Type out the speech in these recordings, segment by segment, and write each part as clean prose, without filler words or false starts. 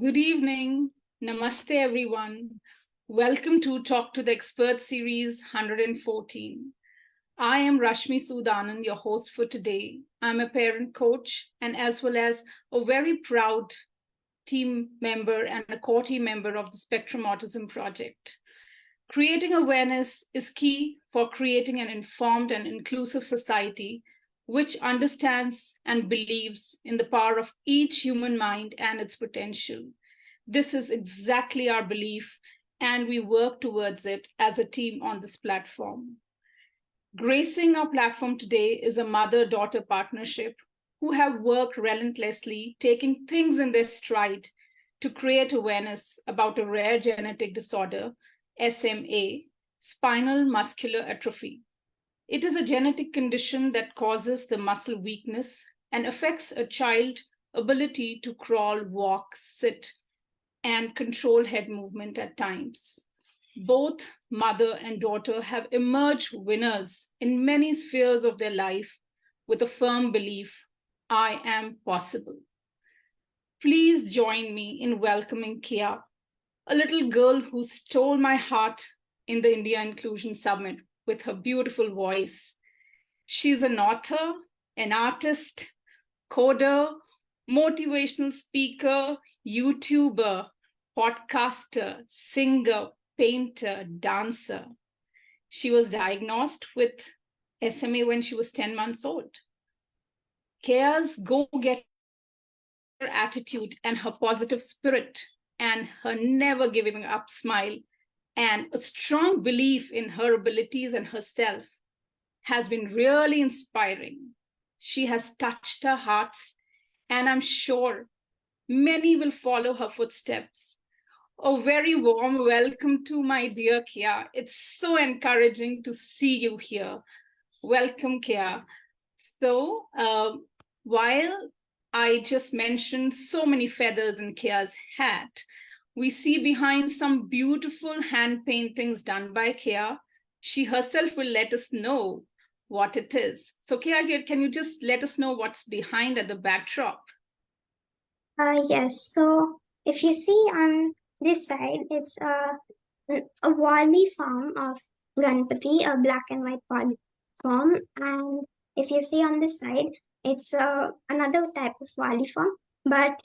Good evening. Namaste, everyone. Welcome to Talk to the Expert Series 114. I am Rashmi Sudanand, your host for today. I'm a parent coach and as well as a very proud team member and a core team member of the Spectrum Autism Project. Creating awareness is key for creating an informed and inclusive society which understands and believes in the power of each human mind and its potential. This is exactly our belief, and we work towards it as a team on this platform. Gracing our platform today is a mother-daughter partnership who have worked relentlessly, taking things in their stride to create awareness about a rare genetic disorder, SMA, spinal muscular atrophy. It is a genetic condition that causes the muscle weakness and affects a child's ability to crawl, walk, sit, and control head movement at times. Both mother and daughter have emerged winners in many spheres of their life with a firm belief, I am possible. Please join me in welcoming Keya, a little girl who stole my heart in the India Inclusion Summit with her beautiful voice. She's an author, an artist, coder, motivational speaker, YouTuber, podcaster, singer, painter, dancer. She was diagnosed with SMA when she was 10 months old. Keya's go-getter attitude and her positive spirit and her never giving up smile and a strong belief in her abilities and herself has been really inspiring. She has touched our hearts, and I'm sure many will follow her footsteps. A very warm welcome to my dear Keya. It's so encouraging to see you here. Welcome, Keya. So, while I just mentioned so many feathers in Keya's hat, we see behind some beautiful hand paintings done by Keya. She herself will let us know what it is. So, Keya, can you just let us know what's behind at the backdrop? Yes, so if you see on this side, it's a Wali form of Ganpati, a black and white form. And if you see on this side, it's another type of Wali form. But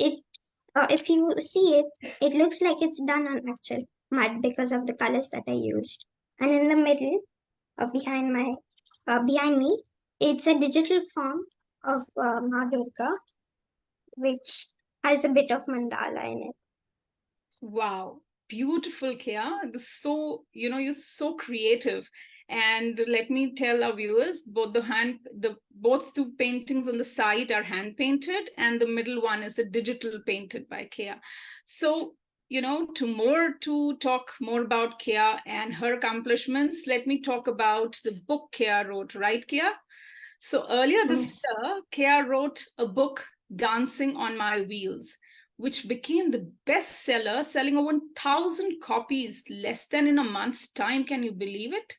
if you see it, it looks like it's done on actual mud because of the colors that I used. And in the middle, behind me, it's a digital form of Ma Durga, which has a bit of mandala in it. Wow, beautiful, Keya. You're so creative. And let me tell our viewers, both two paintings on the side are hand painted, and the middle one is a digital painted by Keya. So, to talk more about Keya and her accomplishments, let me talk about the book Keya wrote, right, Keya? So earlier this year, Keya wrote a book, Dancing on My Wheels, which became the bestseller, selling over 1,000 copies less than in a month's time. Can you believe it?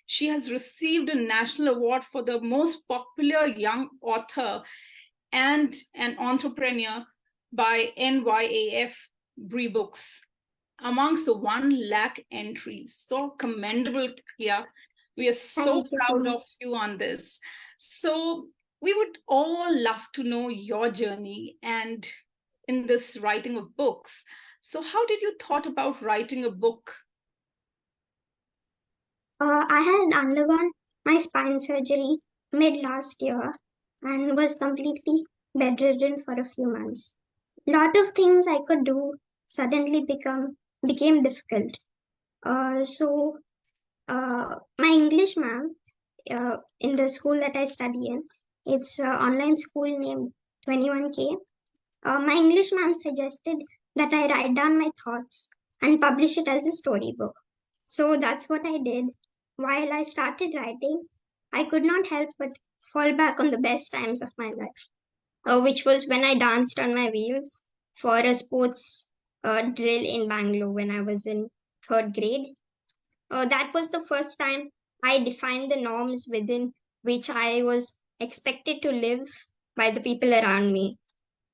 She has received a national award for the most popular young author and an entrepreneur by NYAF Bree Books amongst the 1 lakh entries. So commendable, Keya. We are so proud of you on this. So we would all love to know your journey and in this writing of books. So how did you thought about writing a book? I had undergone my spine surgery mid last year and was completely bedridden for a few months. Lot of things I could do suddenly became difficult. My English ma'am in the school that I study in, it's an online school named 21K. My English ma'am suggested that I write down my thoughts and publish it as a storybook. So that's what I did. While I started writing, I could not help but fall back on the best times of my life, which was when I danced on my wheels for a sports drill in Bangalore when I was in third grade. That was the first time I defined the norms within which I was expected to live by the people around me.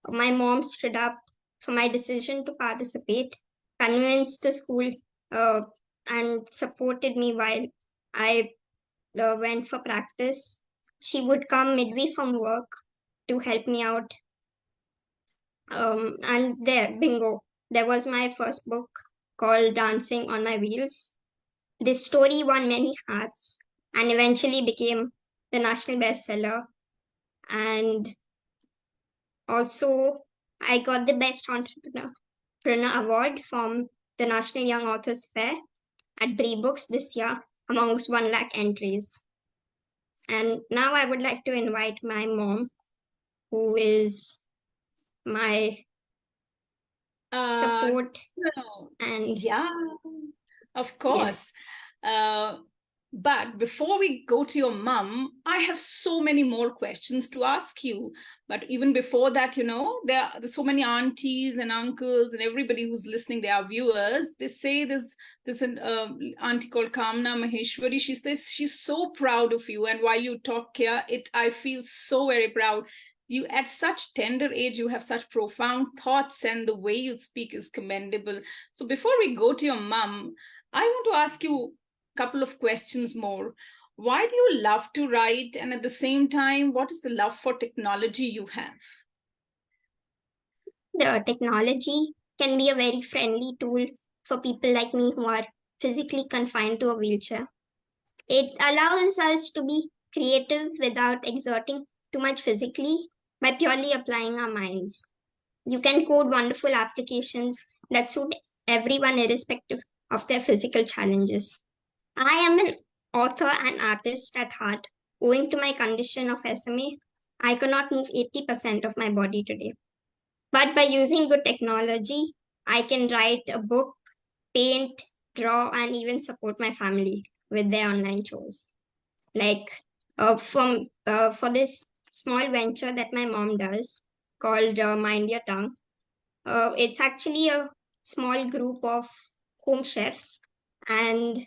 My mom stood up for my decision to participate, convinced the school uh, and supported me while I went for practice. She would come midway from work to help me out. And there, bingo, there was my first book called Dancing on My Wheels. This story won many hearts and eventually became the national bestseller. And also, I got the Best Entrepreneur Award from the National Young Authors Fair at Bree Books this year amongst 1 lakh entries. And now I would like to invite my mom, who is my Uh, support no. and Yeah, of yes. course. Uh, but before we go to your mum, I have so many more questions to ask you. But even before that, there's so many aunties and uncles and everybody who's listening, they are viewers. They say there's an auntie called Kamna Maheshwari. She says she's so proud of you. And while you talk here, I feel so very proud. You at such tender age, you have such profound thoughts, and the way you speak is commendable. So before we go to your mum, I want to ask you a couple of questions more. Why do you love to write, and at the same time, what is the love for technology you have? The technology can be a very friendly tool for people like me who are physically confined to a wheelchair. It allows us to be creative without exerting too much physically by purely applying our minds. You can code wonderful applications that suit everyone irrespective of their physical challenges. I am an author and artist at heart. Owing to my condition of SMA, I cannot move 80% of my body today. But by using good technology, I can write a book, paint, draw, and even support my family with their online chores. Like for this small venture that my mom does called Mind Your Tongue. It's actually a small group of home chefs, and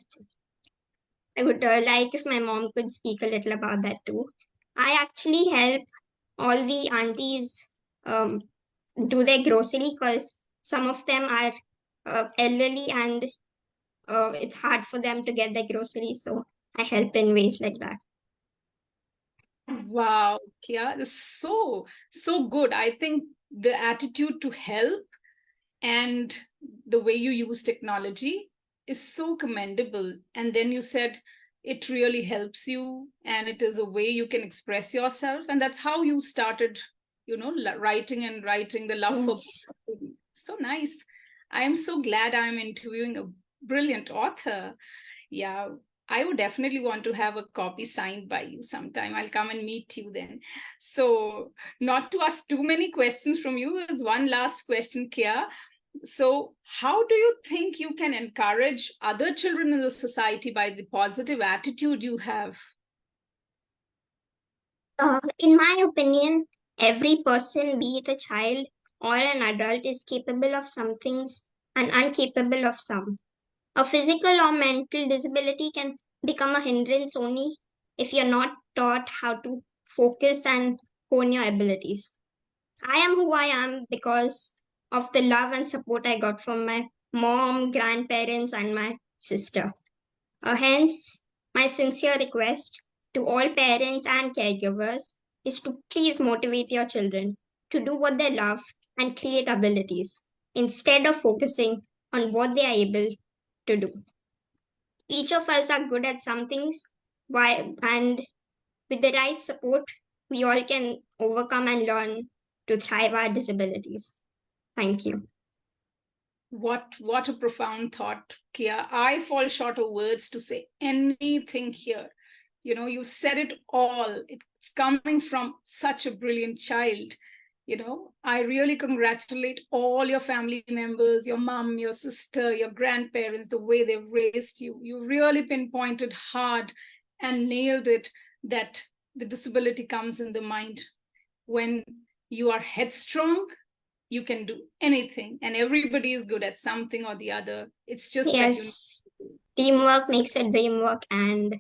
I would like if my mom could speak a little about that too. I actually help all the aunties um, do their grocery because some of them are elderly and it's hard for them to get their groceries. So I help in ways like that. Wow, Kia, this is so good. I think the attitude to help and the way you use technology is so commendable. And then you said it really helps you, and it is a way you can express yourself, and that's how you started, writing the love for Yes. books. So nice. I am so glad I'm interviewing a brilliant author. Yeah, I would definitely want to have a copy signed by you sometime. I'll come and meet you then. So, not to ask too many questions from you, there's one last question, Kia. So, how do you think you can encourage other children in the society by the positive attitude you have? In my opinion, every person, be it a child or an adult, is capable of some things and incapable of some. A physical or mental disability can become a hindrance only if you're not taught how to focus and hone your abilities. I am who I am because of the love and support I got from my mom, grandparents, and my sister. Hence, my sincere request to all parents and caregivers is to please motivate your children to do what they love and create abilities instead of focusing on what they are able to do. Each of us are good at some things, and with the right support, we all can overcome and learn to thrive our disabilities. Thank you. What a profound thought, Kia. I fall short of words to say anything here. You said it all. It's coming from such a brilliant child. I really congratulate all your family members, your mom, your sister, your grandparents, the way they've raised you. You really pinpointed hard and nailed it, that the disability comes in the mind. When you are headstrong, you can do anything, and everybody is good at something or the other. It's just that you Yes, teamwork makes a dream work, and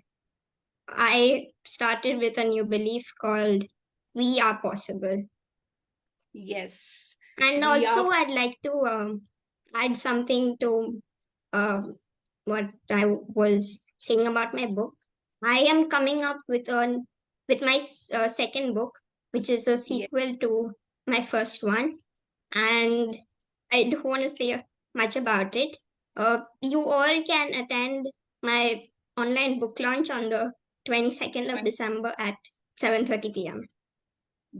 I started with a new belief called We Are Possible. Yes. And We are, also, I'd like to add something to uh, what I was saying about my book. I am coming up with my second book, which is a yeah, sequel to my first one, and I don't want to say much about it. You all can attend my online book launch on the 22nd of December at 7:30 p.m.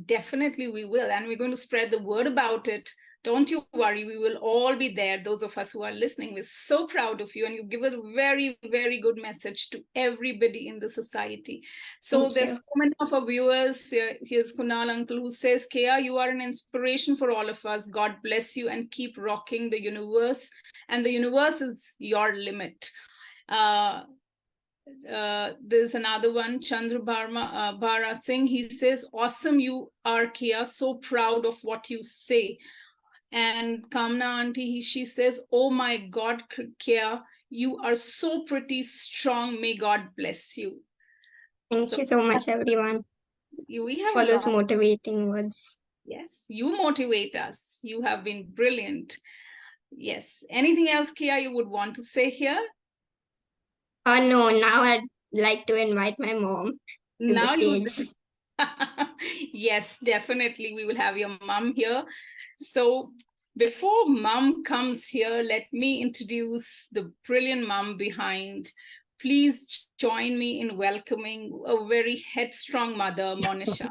definitely we will. And we're going to spread the word about it. Don't you worry, we will all be there. Those of us who are listening, we're so proud of you. And you give a very, very good message to everybody in the society. So Thank there's you. so many of our viewers. Here's Kunal Uncle who says, Keya, you are an inspiration for all of us. God bless you and keep rocking the universe. And the universe is your limit. There's another one, Chandra Bhara Singh. He says, awesome, you are, Keya, so proud of what you say. And Kamna Auntie, she says, oh my God, Keya, you are so pretty strong. May God bless you. Thank you so much, everyone, We have for a those lot. motivating words. Yes, you motivate us. You have been brilliant. Yes. Anything else, Keya, you would want to say here? No, now I'd like to invite my mom to the Now you stage. would. Yes, definitely. We will have your mom here. So before mom comes here, let me introduce the brilliant mom behind. Please join me in welcoming a very headstrong mother, Monisha.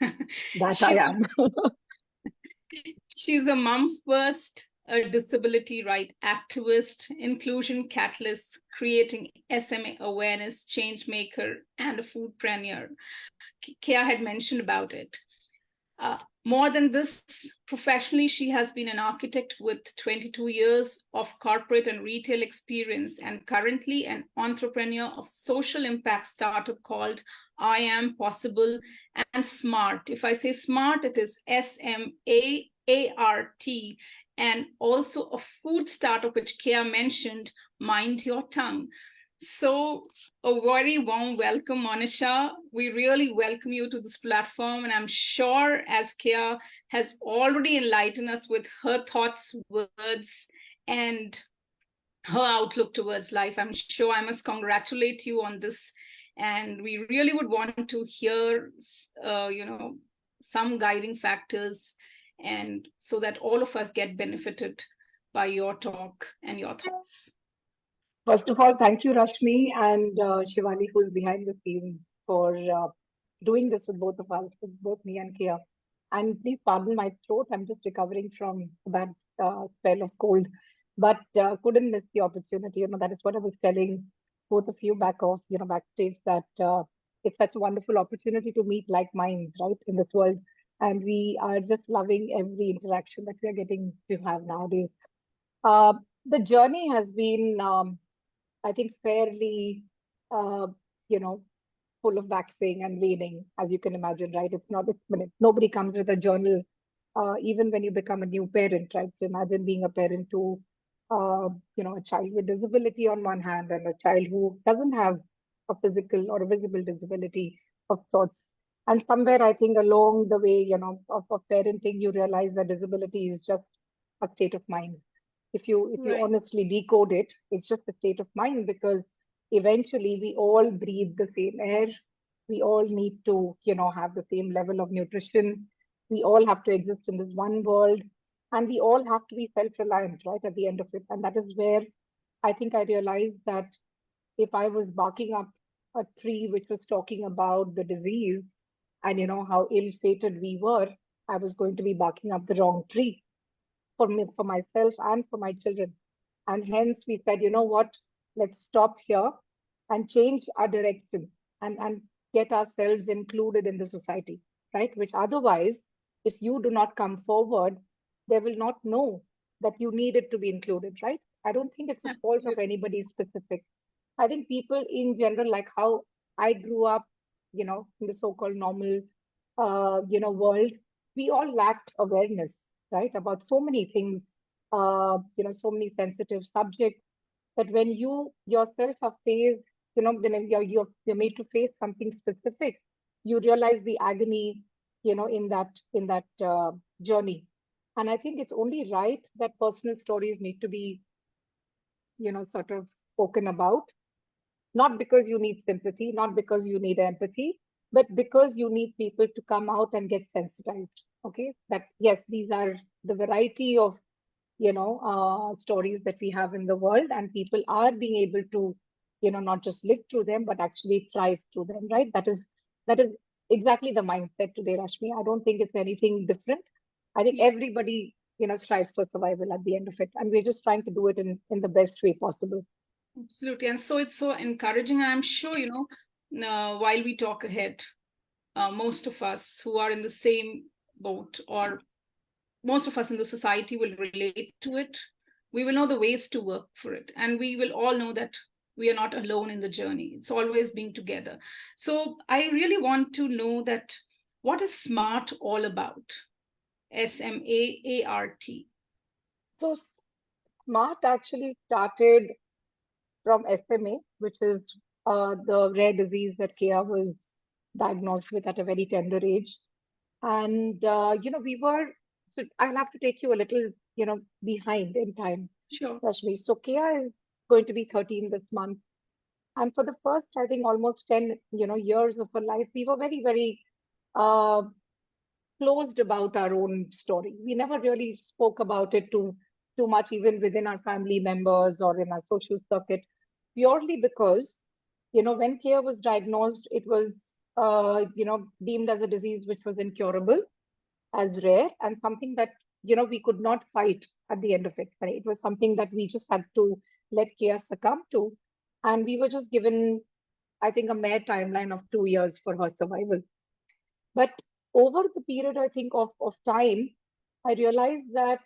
That I She's am. She's a mom first, a disability right activist, inclusion catalyst, creating SMA awareness, change maker, and a foodpreneur. Keya had mentioned about it. More than this, professionally, she has been an architect with 22 years of corporate and retail experience and currently an entrepreneur of social impact startup called I Am Possible and Smart. If I say smart, it is SMAART, and also a food startup, which Keya mentioned, Mind Your Tongue. So a very warm welcome, Monisha. We really welcome you to this platform. And I'm sure, as Keya has already enlightened us with her thoughts, words, and her outlook towards life, I'm sure I must congratulate you on this. And we really would want to hear, some guiding factors, and so that all of us get benefited by your talk and your thoughts. First of all, thank you, Rashmi and Shivani, who's behind the scenes, for doing this with both of us, with both me and Kia. And please pardon my throat. I'm just recovering from a bad spell of cold, but couldn't miss the opportunity. That is what I was telling both of you backstage, that it's such a wonderful opportunity to meet like minds, right, in this world. And we are just loving every interaction that we are getting to have nowadays. Uh, the journey has been, I think, fairly, uh, you know, full of waxing and waning, as you can imagine, right? Nobody comes with a journal, even when you become a new parent, right? So imagine being a parent to, a child with disability on one hand and a child who doesn't have a physical or a visible disability of sorts. And somewhere, I think, along the way, of parenting, you realize that disability is just a state of mind. If you Right. honestly decode it, it's just a state of mind, because eventually we all breathe the same air. We all need to have the same level of nutrition. We all have to exist in this one world, and we all have to be self-reliant, right, at the end of it. And that is where I think I realized that if I was barking up a tree which was talking about the disease and how ill-fated we were, I was going to be barking up the wrong tree for me, for myself, and for my children. And hence we said, you know what, let's stop here and change our direction, and get ourselves included in the society, right? Which otherwise, if you do not come forward, they will not know that you needed to be included, right? I don't think it's a fault of Absolutely. anybody specific. I think people in general, like how I grew up, in the so-called normal, world, we all lacked awareness, right, about so many things, so many sensitive subjects, that when you yourself are faced, when you're made to face something specific, you realize the agony, in that journey. And I think it's only right that personal stories need to be, sort of spoken about, not because you need sympathy, not because you need empathy, but because you need people to come out and get sensitized. Okay, that yes, these are the variety of stories that we have in the world, and people are being able to not just live through them but actually thrive through them, right? That is exactly the mindset today, Rashmi. I don't think it's anything different. I think Yeah, everybody strives for survival at the end of it, and we're just trying to do it in the best way possible. absolutely. And so it's so encouraging. I'm sure, while we talk ahead, most of us who are in the same boat, or most of us in the society, will relate to it. We will know the ways to work for it. And we will all know that we are not alone in the journey. It's always being together. So I really want to know that what is SMART all about? SMAART. So smart actually started from SMA, which is the rare disease that Keya was diagnosed with at a very tender age. And, we were, so I'll have to take you a little, behind in time, Sure. Rashmi. So Keya is going to be 13 this month. And for the first, I think, almost 10, years of her life, we were very, very uh, closed about our own story. We never really spoke about it too much, even within our family members or in our social circuit, purely because, when Kia was diagnosed, it was, deemed as a disease which was incurable, as rare, and something that, we could not fight at the end of it. Right? It was something that we just had to let Kia succumb to. And we were just given, I think, a mere timeline of 2 years for her survival. But over the period, I think, of time, I realized that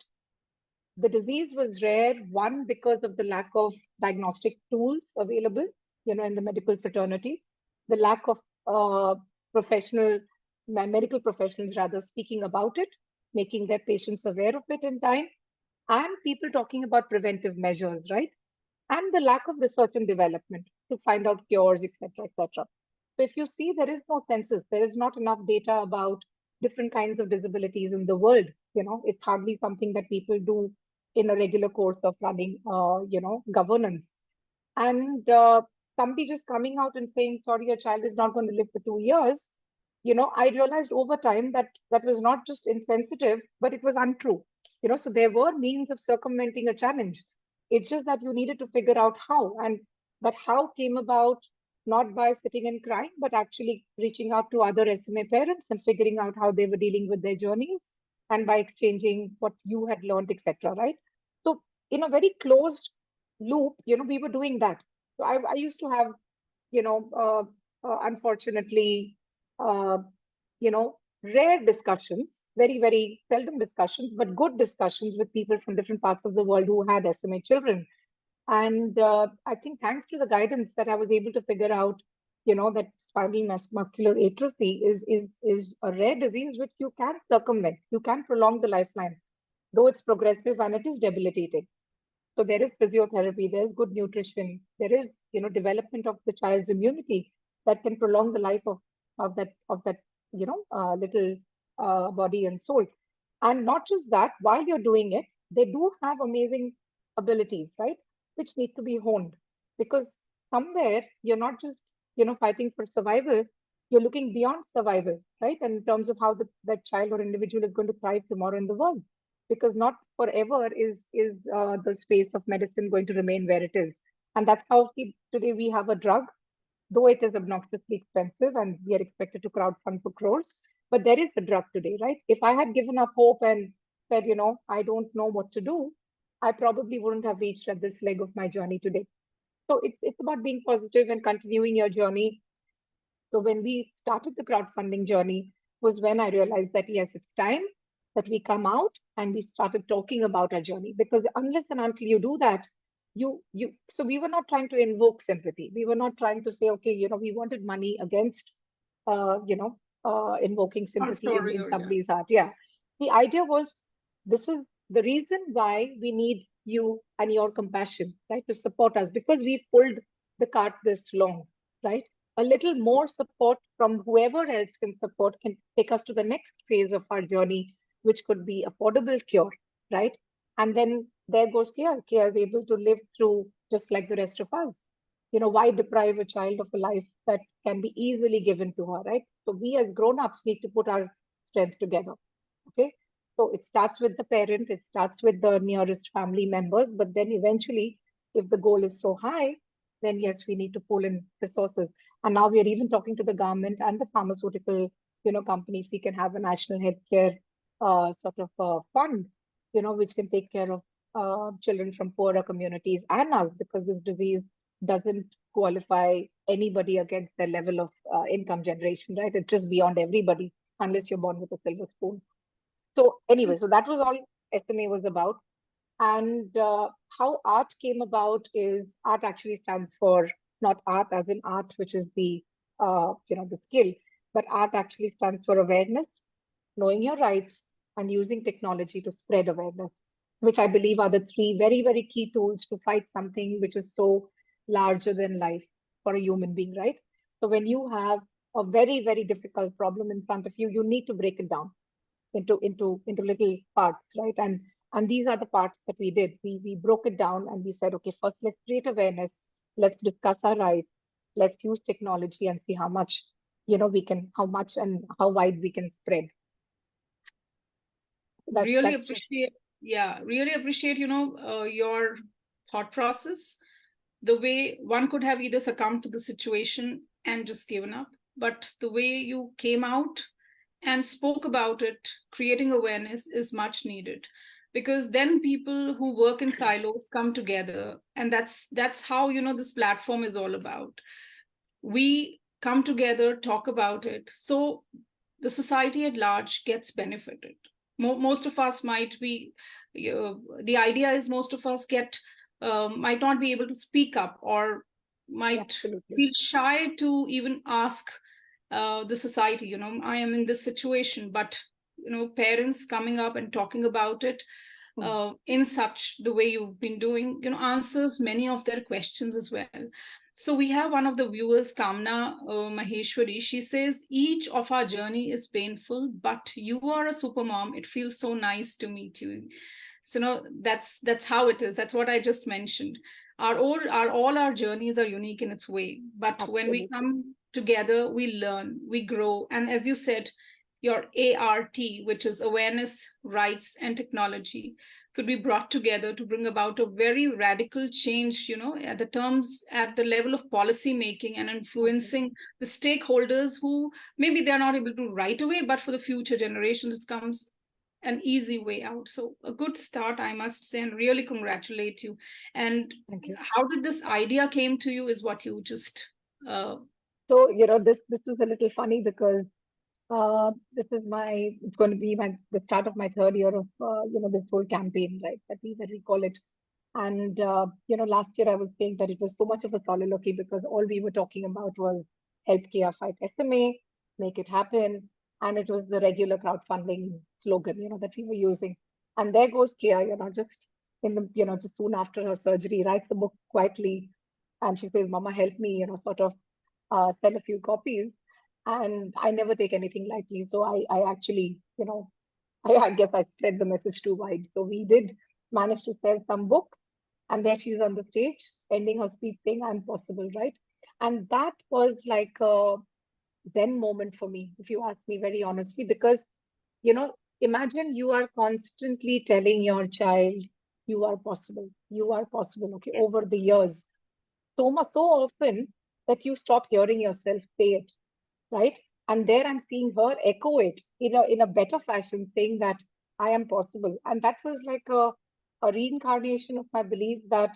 the disease was rare, one, because of the lack of diagnostic tools available, in the medical fraternity, the lack of professional, medical professionals rather speaking about it, making their patients aware of it in time, and people talking about preventive measures, right? And the lack of research and development to find out cures, etc., etc. So if you see, there is no census, there is not enough data about different kinds of disabilities in the world. It's hardly something that people do in a regular course of running, governance. And somebody just coming out and saying, sorry, your child is not going to live for 2 years, I realized over time that that was not just insensitive, but it was untrue. So there were means of circumventing a challenge. It's just that you needed to figure out how, and that how came about not by sitting and crying, but actually reaching out to other SMA parents and figuring out how they were dealing with their journeys, and by exchanging what you had learned, etc. Right? So in a very closed loop, we were doing that. So I used to have, unfortunately, uh, rare discussions, very, very seldom discussions, but good discussions with people from different parts of the world who had SMA children. And I think thanks to the guidance that I was able to figure out, that spinal muscular atrophy is a rare disease which you can circumvent. You can prolong the lifeline, though it's progressive and it is debilitating. So there is physiotherapy, there is good nutrition, there is, development of the child's immunity that can prolong the life of that little body and soul. And not just that, while you're doing it, they do have amazing abilities, right? Which need to be honed, because somewhere you're not just fighting for survival, you're looking beyond survival, right? And in terms of how that child or individual is going to thrive tomorrow in the world, because not forever is the space of medicine going to remain where it is. And that's how, see, today we have a drug, though it is obnoxiously expensive and we are expected to crowdfund for crores, but there is a drug today, right? If I had given up hope and said, I don't know what to do, I probably wouldn't have reached at this leg of my journey today. So it's about being positive and continuing your journey. So when we started the crowdfunding journey was when I realized that yes, it's time that we come out and we started talking about our journey. Because unless and until you do that, you so we were not trying to invoke sympathy. We were not trying to say, okay, we wanted money against invoking Our sympathy in, story, in or yeah. somebody's heart. Yeah. The idea was, this is the reason why we need you and your compassion, right? To support us, because we pulled the cart this long, right? A little more support from whoever else can support can take us to the next phase of our journey, which could be affordable cure, right? And then there goes Keya. Keya is able to live through just like the rest of us. Why deprive a child of a life that can be easily given to her, right? So we as grown-ups need to put our strength together. Okay. So it starts with the parent, it starts with the nearest family members, but then eventually, if the goal is so high, then yes, we need to pull in resources. And now we are even talking to the government and the pharmaceutical, company, if we can have a national healthcare sort of fund, which can take care of children from poorer communities and us, because this disease doesn't qualify anybody against their level of income generation, right? It's just beyond everybody, unless you're born with a silver spoon. So anyway, so that was all SMA was about. And how art came about is art actually stands for not art as in art, which is the skill, but art actually stands for awareness, knowing your rights, and using technology to spread awareness, which I believe are the three very, very key tools to fight something which is so larger than life for a human being, right? So when you have a very, very difficult problem in front of you, you need to break it down into little parts, right? And these are the parts that we did. We broke it down and we said, okay, first let's create awareness, let's discuss our rights, let's use technology and see how much we can, how much and how wide we can spread. Really That's just appreciate, yeah, really appreciate, your thought process. The way one could have either succumbed to the situation and just given up, but the way you came out and spoke about it, creating awareness is much needed, because then people who work in silos come together, and that's how this platform is all about. We come together, talk about it, so the society at large gets benefited. Most of us might be, the idea is most of us might not be able to speak up, or might absolutely. feel shy to even ask the society, I am in this situation, but parents coming up and talking about it in such the way you've been doing, answers many of their questions as well. So we have one of the viewers, Kamna Maheshwari. She says, each of our journey is painful, but you are a super mom. It feels so nice to meet you. So that's how it is. That's what I just mentioned. All our journeys are unique in its way. But Absolutely. when we come together, we learn, we grow. And as you said, your ART, which is awareness, rights, and technology, could be brought together to bring about a very radical change, at the level of policy making and influencing the stakeholders who maybe they're not able to right away, but for the future generations, it comes an easy way out. So a good start, I must say, and really congratulate you. And Thank you. how did this idea came to you is what you just So this was a little funny because it's going to be the start of my third year of this whole campaign, right? That we call it. And last year I was saying that it was so much of a soliloquy because all we were talking about was help Kia fight SMA, make it happen, and it was the regular crowdfunding slogan, that we were using. And there goes Kia, just just soon after her surgery, writes a book quietly, and she says, "Mama, help me," sort of sell a few copies. And I never take anything lightly, so I actually, I guess I spread the message too wide. So we did manage to sell some books, and there she's on the stage, ending her speech saying, "I'm possible," right? And that was like a Zen moment for me, if you ask me very honestly, because, imagine you are constantly telling your child, you are possible, okay, over yes. the years, so often that you stop hearing yourself say it, right? And there I'm seeing her echo it in a better fashion, saying that I am possible. And that was like a reincarnation of my belief that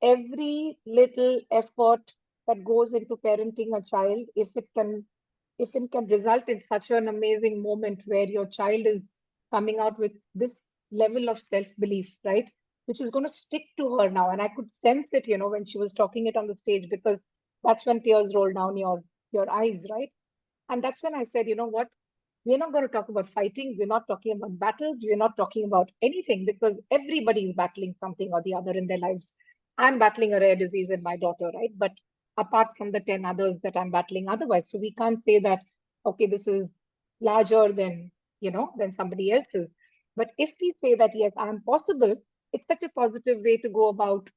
every little effort that goes into parenting a child, if it can result in such an amazing moment where your child is coming out with this level of self-belief, right? Which is going to stick to her now. And I could sense it, when she was talking it on the stage, because that's when tears roll down your eyes, right? And that's when I said, you know what? We're not going to talk about fighting. We're not talking about battles. We're not talking about anything, because everybody is battling something or the other in their lives. I'm battling a rare disease in my daughter, right? But apart from the 10 others that I'm battling otherwise. So we can't say that, okay, this is larger than somebody else's. But if we say that, yes, I am possible, it's such a positive way to go about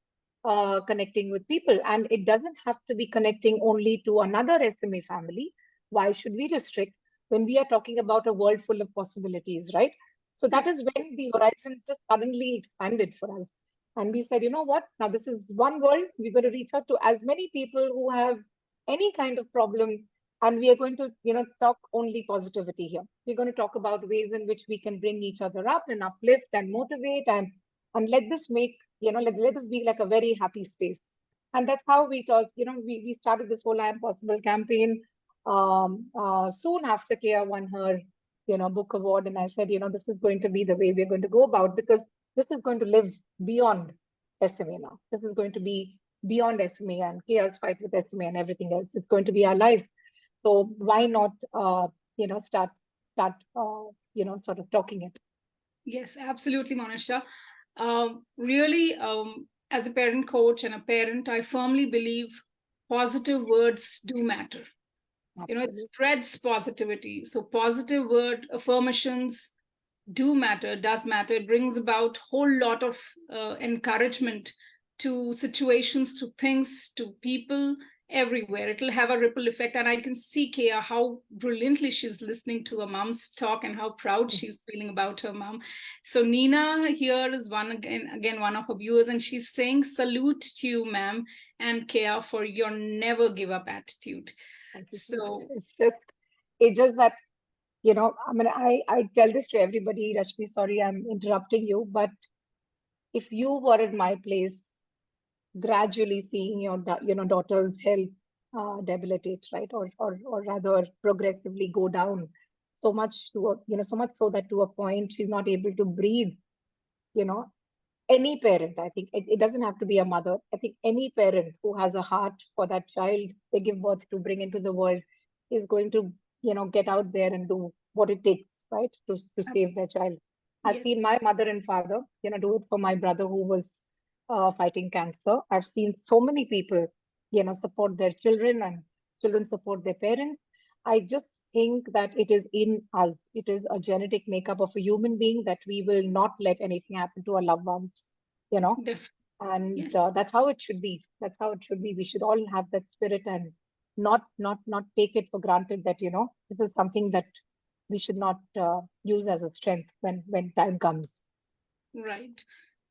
connecting with people. And it doesn't have to be connecting only to another SMA family. Why should we restrict when we are talking about a world full of possibilities, right? So that is when the horizon just suddenly expanded for us. And we said, you know what? Now this is one world. We're going to reach out to as many people who have any kind of problem. And we are going to, talk only positivity here. We're going to talk about ways in which we can bring each other up and uplift and motivate and let this make, let this be like a very happy space. And that's how we thought, we started this whole I Am Possible campaign soon after Keya won her, book award. And I said, this is going to be the way we're going to go about, because this is going to live beyond SMA now. This is going to be beyond SMA and Keya's fight with SMA and everything else. It's going to be our life. So why not, start, sort of talking it? Yes, absolutely, Monisha. Really, as a parent coach and a parent, I firmly believe positive words do matter. It spreads positivity. So positive word affirmations does matter. It brings about whole lot of encouragement to situations, to things, to people everywhere. It'll have a ripple effect. And I can see Keya how brilliantly she's listening to her mom's talk and how proud she's feeling about her mom. So Nina here is again one of her viewers, and she's saying salute to you, ma'am, and Keya, for your never give up attitude. Thank you so much. It's just that, I tell this to everybody, Rashmi, sorry, I'm interrupting you, but if you were in my place, gradually seeing your, daughter's health debilitate, right? Or rather progressively go down so much so much so that to a point she's not able to breathe, you know, any parent, I think it doesn't have to be a mother. I think any parent who has a heart for that child they give birth to, bring into the world, is going to, get out there and do what it takes, right, to save their child. I've Yes, seen my mother and father, do it for my brother who was fighting cancer. I've seen so many people, support their children and children support their parents. I just think that it is in us. It is a genetic makeup of a human being that we will not let anything happen to our loved ones, you know, definitely. and Yes. that's how it should be. That's how it should be. We should all have that spirit and not take it for granted that, this is something that we should not use as a strength when time comes. Right.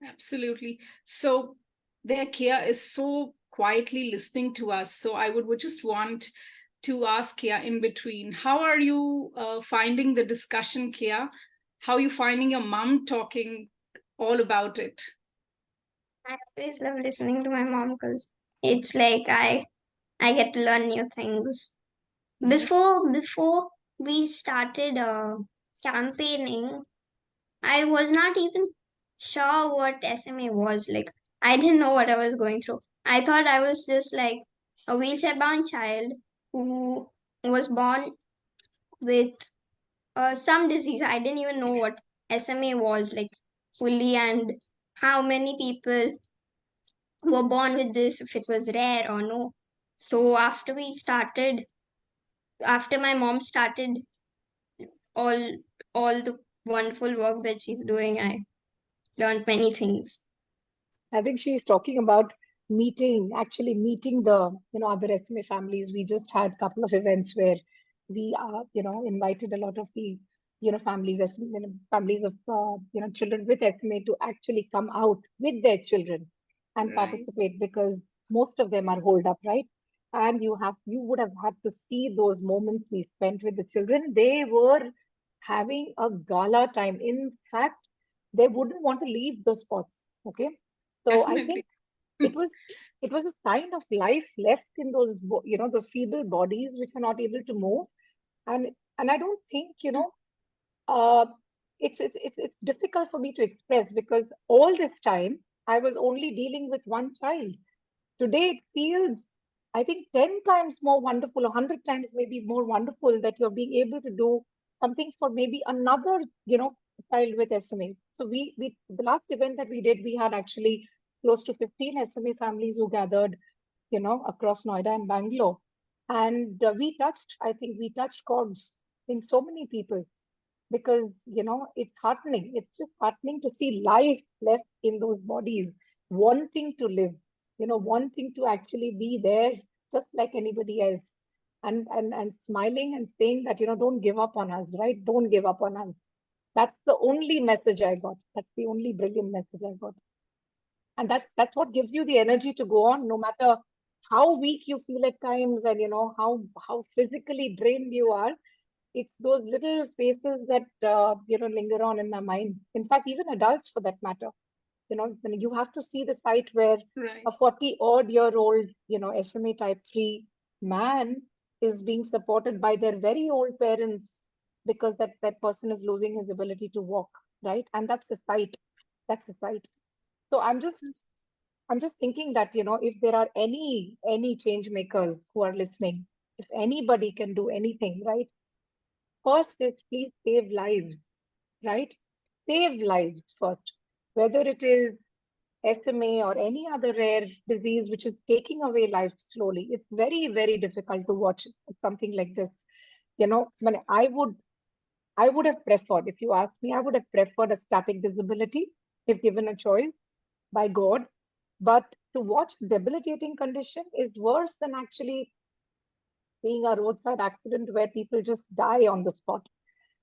Absolutely. So their Keya is so quietly listening to us. So I would just want to ask Keya in between, how are you finding the discussion, Keya? How are you finding your mom talking all about it? I always love listening to my mom because it's like I get to learn new things. Mm-hmm. Before we started campaigning, I was not even sure what SMA was. Like I didn't know what I was going through. I thought I was just like a wheelchair bound child who was born with some disease. I didn't even know what SMA was like fully, and how many people were born with this, if it was rare or no. So after my mom started all all the wonderful work that she's doing, I learned many things. I think she's talking about actually meeting the, other SMA families. We just had a couple of events where we, invited a lot of the, families, families of, children with SMA to actually come out with their children and Right. participate, because most of them are holed up, right? And you would have had to see those moments we spent with the children. They were having a gala time. In fact, they wouldn't want to leave those spots. Okay, so I Definitely. think it was it was a sign of life left in those those feeble bodies which are not able to move. And I don't think, uh, it's difficult for me to express, because all this time I was only dealing with one child. Today it feels, I think, 10 times more wonderful, 100 times maybe more wonderful, that you're being able to do something for maybe another, child with SMA. So we the last event that we did, we had actually close to 15 SMA families who gathered, across Noida and Bangalore. And I think we touched chords in so many people. because, it's heartening. It's just heartening to see life left in those bodies, wanting to live, wanting to actually be there just like anybody else. And smiling and saying that, don't give up on us, right? Don't give up on us. That's the only message I got. That's the only brilliant message I got. And that's what gives you the energy to go on, no matter how weak you feel at times, and how physically drained you are. It's those little faces that linger on in my mind. In fact, even adults for that matter. When you have to see the sight where Right. a 40-odd-year-old, SMA type 3 man is being supported by their very old parents because that person is losing his ability to walk, right? And that's the sight. That's the sight. So I'm just thinking that, if there are any change makers who are listening, if anybody can do anything, right? First is please save lives, right? Save lives first. Whether it is SMA or any other rare disease which is taking away life slowly. It's very, very difficult to watch something like this. When I would have preferred, if you ask me, I would have preferred a static disability if given a choice by God. But to watch debilitating condition is worse than actually seeing a roadside accident where people just die on the spot,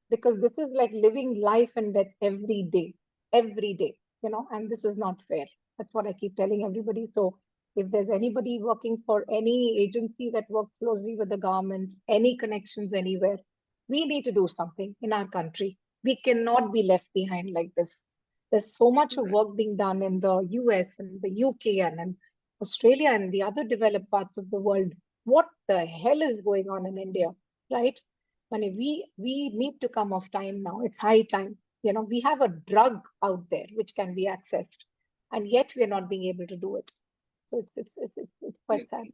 because this is like living life and death every day, and this is not fair. That's what I keep telling everybody. So if there's anybody working for any agency that works closely with the government, any connections anywhere, we need to do something in our country. We cannot be left behind like this. There's so much of Right. work being done in the US and the UK and Australia and the other developed parts of the world. What the hell is going on in India, right? I mean, we need to come off time now. It's high time. We have a drug out there which can be accessed, and yet we are not being able to do it. So it's quite sad. Absolutely.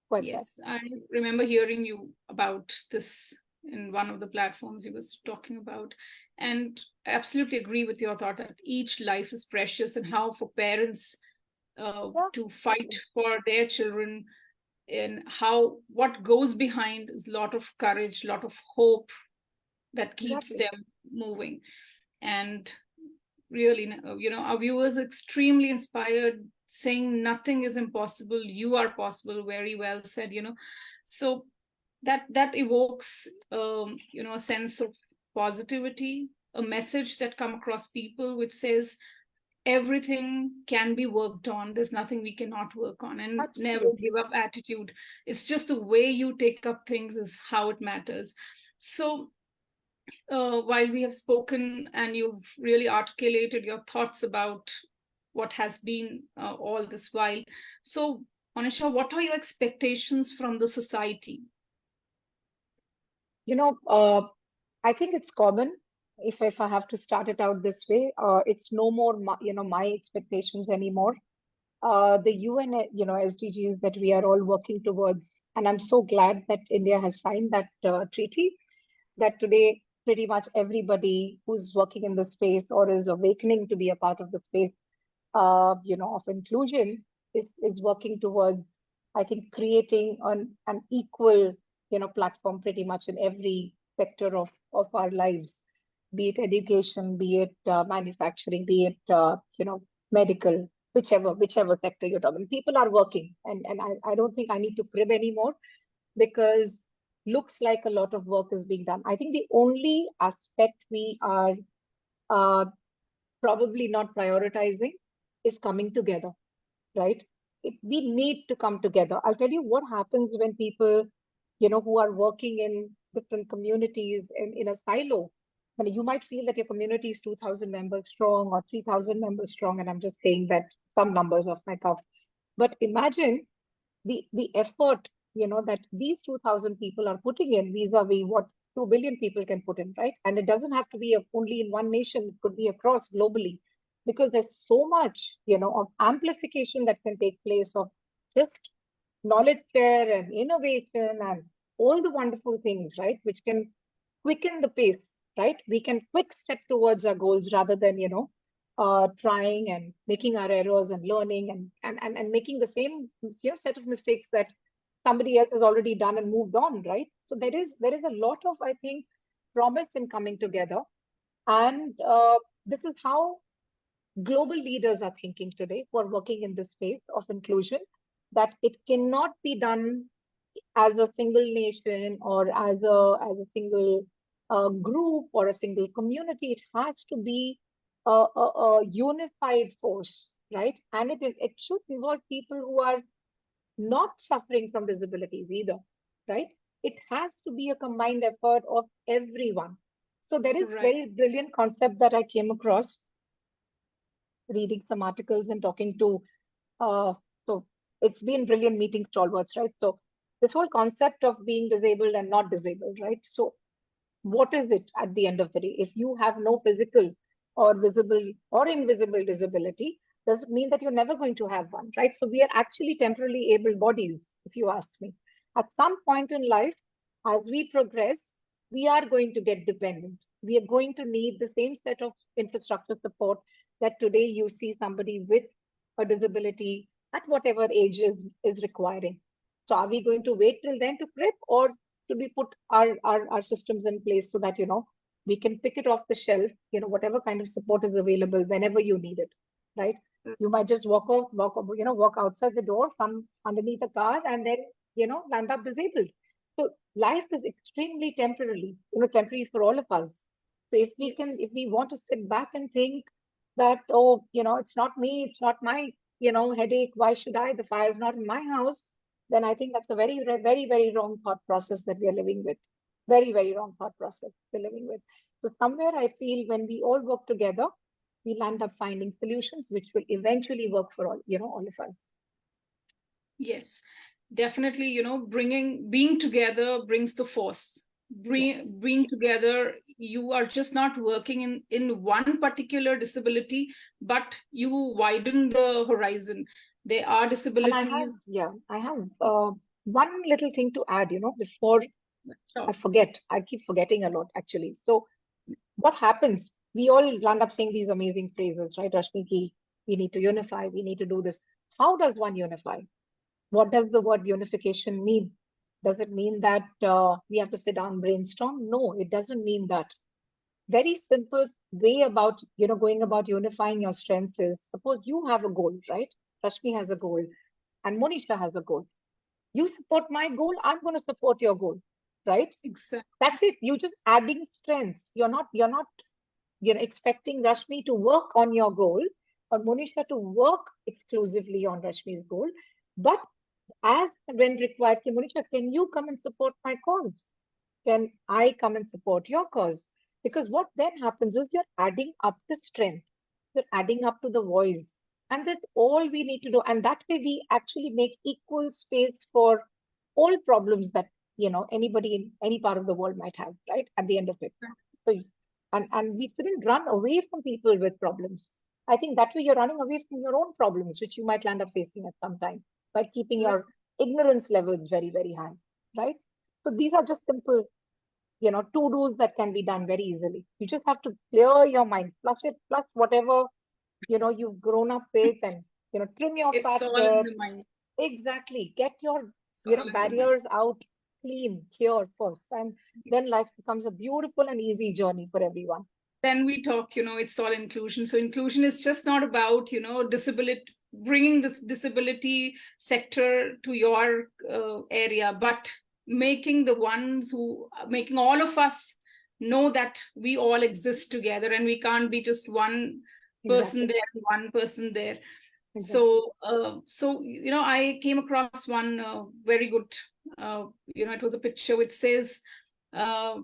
Quite sad. Yes, I remember hearing you about this in one of the platforms you was talking about, and I absolutely agree with your thought that each life is precious, and how for parents Yeah, to fight exactly. for their children, and how what goes behind is a lot of courage, a lot of hope that keeps Exactly. them moving. And really, our viewers are extremely inspired, saying nothing is impossible, you are possible. Very well said. So that evokes a sense of positivity, a message that come across people which says everything can be worked on, there's nothing we cannot work on, and never give Absolutely. up attitude. It's just the way you take up things is how it matters. So while we have spoken and you've really articulated your thoughts about what has been all this while, so Anisha, what are your expectations from the society? You know, I think it's common. If I have to start it out this way, it's no more my expectations anymore. The UN, SDGs that we are all working towards, and I'm so glad that India has signed that treaty. That today pretty much everybody who's working in the space or is awakening to be a part of the space, of inclusion is working towards, I think, creating an equal, platform pretty much in every sector of our lives, be it education, be it manufacturing, be it, medical, whichever sector you're talking. People are working, and I don't think I need to crib anymore because looks like a lot of work is being done. I think the only aspect we are uh, probably not prioritizing is coming together, right? We need to come together. I'll tell you what happens when people, who are working in different communities in a silo. I mean, you might feel that your community is 2,000 members strong or 3,000 members strong, and I'm just saying that some numbers off my cuff. But imagine the effort, that these 2,000 people are putting in vis-a-vis what 2 billion people can put in, right? And it doesn't have to be only in one nation, it could be across globally, because there's so much, of amplification that can take place of just knowledge share and innovation and all the wonderful things, right? Which can quicken the pace, right? We can quick step towards our goals rather than, trying and making our errors and learning and making the same, set of mistakes that somebody else has already done and moved on, right? So there is a lot of, I think, promise in coming together. And this is how global leaders are thinking today who are working in this space of inclusion, that it cannot be done as a single nation or as a single group or a single community. It has to be a unified force, right? And it should involve people who are not suffering from disabilities either, right? It has to be a combined effort of everyone. So there is Right. very brilliant concept that I came across reading some articles and talking to so it's been brilliant meeting stalwarts, right? So this whole concept of being disabled and not disabled, right? So what is it at the end of the day? If you have no physical or visible or invisible disability, does it mean that you're never going to have one, right? So we are actually temporarily able bodies, if you ask me. At some point in life, as we progress, we are going to get dependent. We are going to need the same set of infrastructure support that today you see somebody with a disability at whatever age is requiring. So are we going to wait till then to prep, or should we put our systems in place so that, we can pick it off the shelf, whatever kind of support is available whenever you need it, right? You might just walk outside the door, come underneath a car, and then, land up disabled. So life is extremely temporary for all of us. So Yes. if we want to sit back and think that, oh, it's not me, it's not my, headache, why should I? The fire is not in my house, then I think that's a very, very, very wrong thought process that we are living with. Very, very wrong thought process we're living with. So somewhere I feel when we all work together, we'll end up finding solutions which will eventually work for all of us. Yes, definitely, being together brings the force. Yes. Being together, you are just not working in one particular disability, but you widen the horizon. There are And disabilities. I have one little thing to add, before I Sure. forget. I keep forgetting a lot, actually. So what happens? We all land up saying these amazing phrases, right, Rashmi ki, we need to unify, we need to do this. How does one unify? What does the word unification mean? Does it mean that we have to sit down, brainstorm? No, it doesn't mean that. Very simple way about, going about unifying your strengths is, suppose you have a goal, right? Rashmi has a goal and Monisha has a goal. You support my goal, I'm going to support your goal, right? Exactly. That's it. You're just adding strengths. You're not expecting Rashmi to work on your goal or Monisha to work exclusively on Rashmi's goal. But as when required, "Ki, Monisha, can you come and support my cause? Can I come and support your cause?" Because what then happens is you're adding up the strength, you're adding up to the voice. And that's all we need to do. And that way we actually make equal space for all problems that, anybody in any part of the world might have, right? At the end of it. So, and we shouldn't run away from people with problems. I think that way you're running away from your own problems, which you might land up facing at some time by keeping Right. your ignorance levels very, very high, right? So these are just simple, to-dos that can be done very easily. You just have to clear your mind, flush it, flush whatever, you've grown up with, and, trim your It's fat all in hair. the mind. Exactly. Get your, It's all in the mind. barriers out clean, clear first. And then life becomes a beautiful and easy journey for everyone. Then we talk, it's all inclusion. So inclusion is just not about, disability, bringing this disability sector to your area, but making all of us know that we all exist together and we can't be just one person Exactly. there, one person there. Exactly. So I came across one very good, it was a picture which says, uh,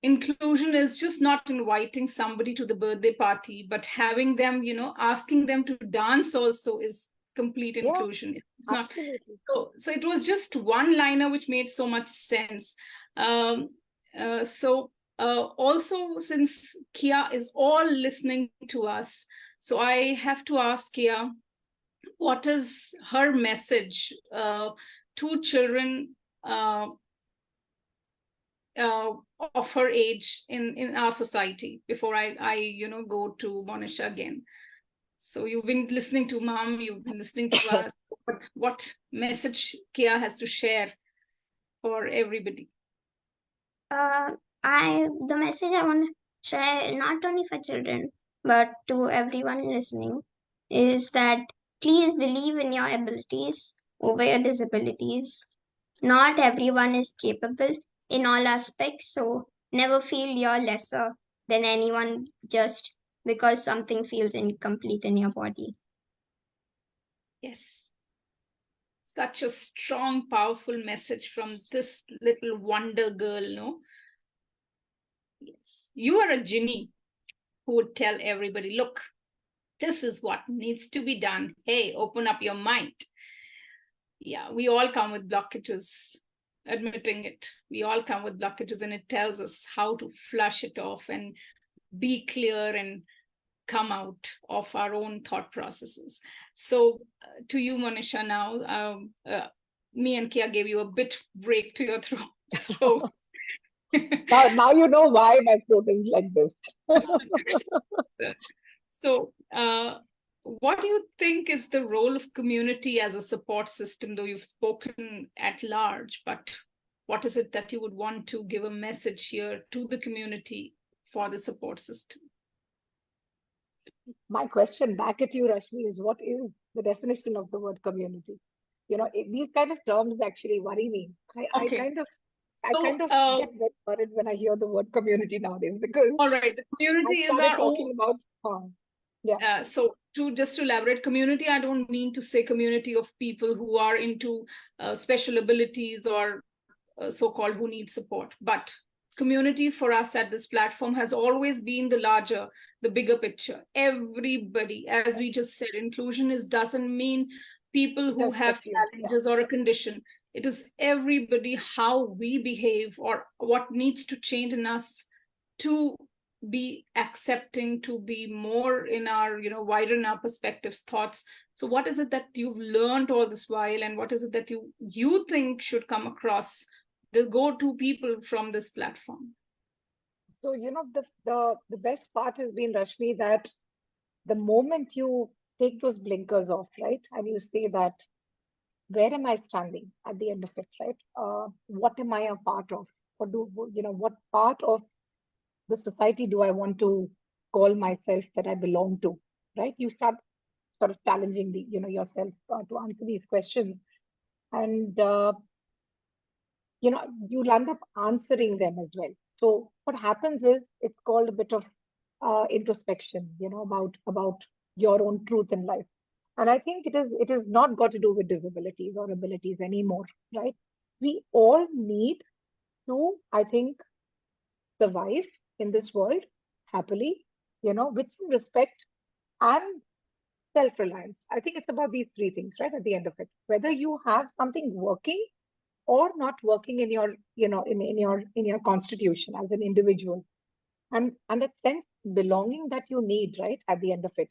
inclusion is just not inviting somebody to the birthday party, but having them, asking them to dance also is complete Yeah, inclusion. It's not. absolutely. So it was just one liner which made so much sense. Um, also, since Keya is all listening to us, so I have to ask Keya, what is her message to children uh, uh, of her age in our society before I go to Monisha again. So you've been listening to mom, you've been listening to us. What message Keya has to share for everybody? the message I want to share, not only for children but to everyone listening, is that please believe in your abilities over your disabilities. Not everyone is capable in all aspects, so never feel you're lesser than anyone just because something feels incomplete in your body. Yes. Such a strong, powerful message from this little wonder girl, no? Yes. You are a genie who would tell everybody, look, this is what needs to be done. Hey, open up your mind. Yeah, we all come with blockages, admitting it. We all come with blockages, and it tells us how to flush it off and be clear and come out of our own thought processes. So, to you, Monisha, now, me and Keya gave you a bit break to your throat. Now you know why my throat is like this. So, what do you think is the role of community as a support system? Though you've spoken at large, but what is it that you would want to give a message here to the community for the support system? My question back at you, Rashmi, is what is the definition of the word community? These kind of terms actually worry me. I Okay, kind of I so kind of get very worried when I hear the word community nowadays because all right, the I community is started our own. talking about yeah. So to just to elaborate, community, I don't mean to say community of people who are into special abilities or so-called who need support, but community for us at this platform has always been the larger, the bigger picture. Everybody, as we just said, inclusion is doesn't mean people who Just a have few. Yeah. challenges or a condition. It is everybody, how we behave or what needs to change in us to be accepting, to be more in our, widen our perspectives, thoughts. So what is it that you've learned all this while, and what is it that you think should come across the go-to people from this platform? So the best part has been, Rashmi, that the moment you take those blinkers off, right, and you say that where am I standing at the end of it, right? What am I a part of? What part of the society do I want to call myself that I belong to, right? You start sort of challenging yourself to answer these questions, and you'll end up answering them as well. So what happens is it's called a bit of introspection, about your own truth in life. And I think it is not got to do with disabilities or abilities anymore, right? We all need to, I think, survive in this world happily, with some respect and self-reliance. I think it's about these three things, right? At the end of it, whether you have something working or not working in your, in your constitution as an individual, and that sense of belonging that you need, right? At the end of it,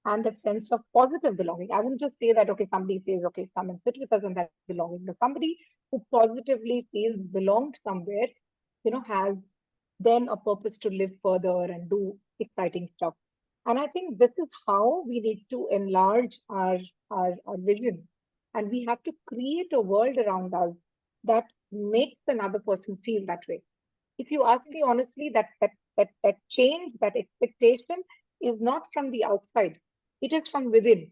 and that sense of positive belonging. I wouldn't just say that, okay, somebody says, okay, come and sit with us and that's belonging. But somebody who positively feels belonged somewhere, has then a purpose to live further and do exciting stuff. And I think this is how we need to enlarge our vision. And we have to create a world around us that makes another person feel that way. If you ask me Yes. honestly, that change, that expectation is not from the outside. It is from within.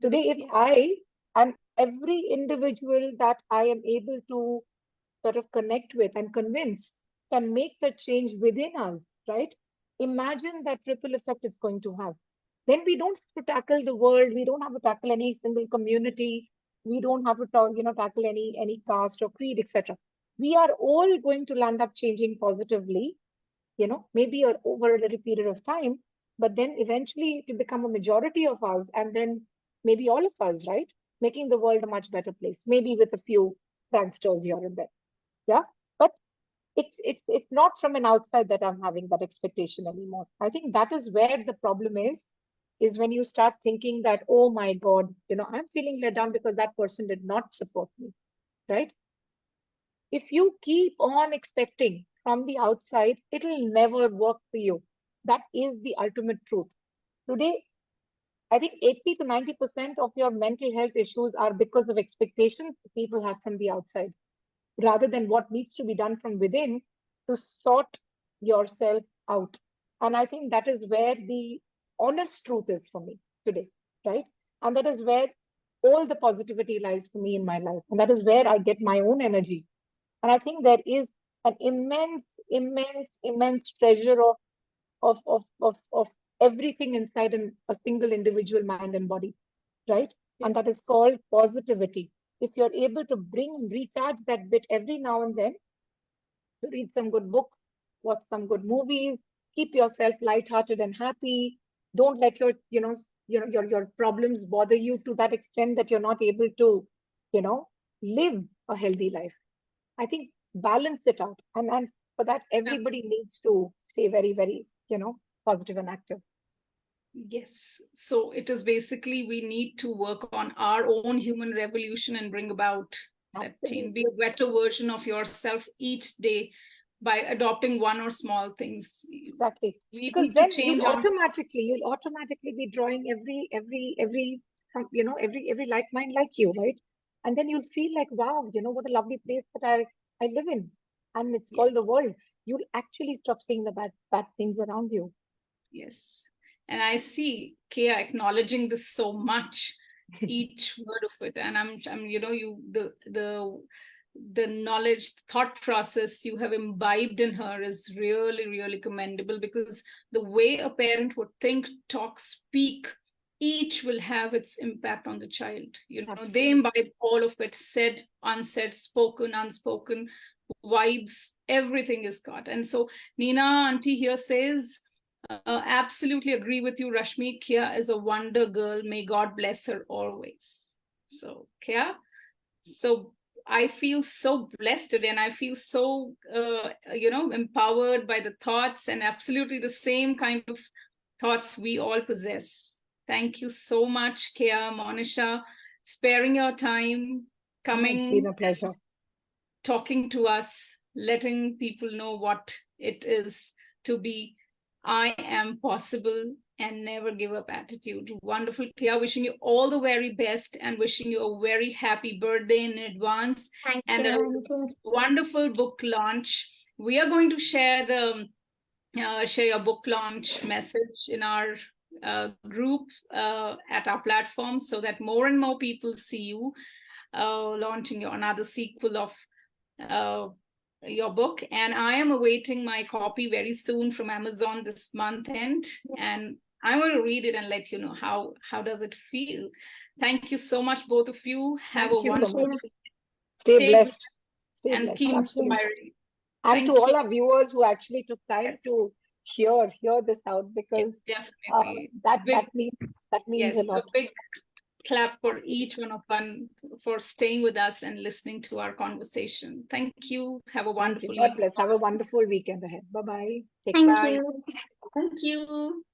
Today, if Yes. I and every individual that I am able to sort of connect with and convince can make the change within us, right? Imagine that ripple effect it's going to have. Then we don't have to tackle the world. We don't have to tackle any single community. We don't have to tackle any caste or creed, etc. We are all going to land up changing positively, maybe over a little period of time, but then eventually it will become a majority of us, and then maybe all of us, right? Making the world a much better place, maybe with a few pranksters here and there. Yeah. But it's not from an outside that I'm having that expectation anymore. I think that is where the problem is when you start thinking that, oh my God, I'm feeling let down because that person did not support me, right? If you keep on expecting from the outside, it'll never work for you. That is the ultimate truth. Today, I think 80 to 90% of your mental health issues are because of expectations people have from the outside rather than what needs to be done from within. to sort yourself out. And I think that is where the honest truth is for me today, right? And that is where all the positivity lies for me in my life. And that is where I get my own energy. And I think there is an immense, immense, immense treasure of everything inside a single individual mind and body, right? And that is Yes. called positivity. If you're able to recharge that bit every now and then, to read some good books, watch some good movies, keep yourself lighthearted and happy. Don't let your problems bother you to that extent that you're not able to, you know, live a healthy life. I think balance it out. And for that, everybody needs to stay very, very, positive and active. Yes. So it is basically we need to work on our own human revolution and bring about that change. Be Absolutely. a better version of yourself each day by adopting one or small things. Exactly. We Because need to then change ourselves. you'll automatically be drawing every like mind like you, right? And then you'll feel like, wow, what a lovely place that I live in. And it's Yeah. called the world. You'll actually stop seeing the bad things around you. Yes. And I see Keya acknowledging this so much, each word of it. And I'm, the knowledge, thought process you have imbibed in her is really, really commendable, because the way a parent would think, talk, speak, each will have its impact on the child. They Absolutely. imbibe all of it, said, unsaid, spoken, unspoken, vibes, everything is got. And so Nina auntie here says, absolutely agree with you, Rashmi. Keya is a wonder girl. May God bless her always. So, Keya, so I feel so blessed today, and I feel so, empowered by the thoughts, and absolutely the same kind of thoughts we all possess. Thank you so much, Keya, Monisha, sparing your time, No, it's been coming, a pleasure. talking to us, letting people know what it is to be I am possible and never give up attitude. Wonderful, Keya. Wishing you all the very best and wishing you a very happy birthday in advance Thank and you, a Auntie. wonderful book launch. We are going to share share your book launch message in our group at our platform, so that more and more people see you launching another sequel of uh, your book. And I am awaiting my copy very soon from Amazon this month end. Yes. And I'm going to read it and let you know how does it feel. Thank you so much, both of you. Have a Thank you Thank so wonderful much. you. Stay stay blessed blessed. Stay and blessed. keep Thank you. Absolutely. inspiring. And to Thank you. all our viewers who actually took time Yes, to hear this out, yes, because definitely. that Big, that means yes, a a lot. big clap for Absolutely. each one of them for staying with us and listening to our conversation. Thank you. Have a Thank you. wonderful God evening. bless. Have a wonderful weekend ahead. Bye bye. Take care. Thank Bye. you. Thank you.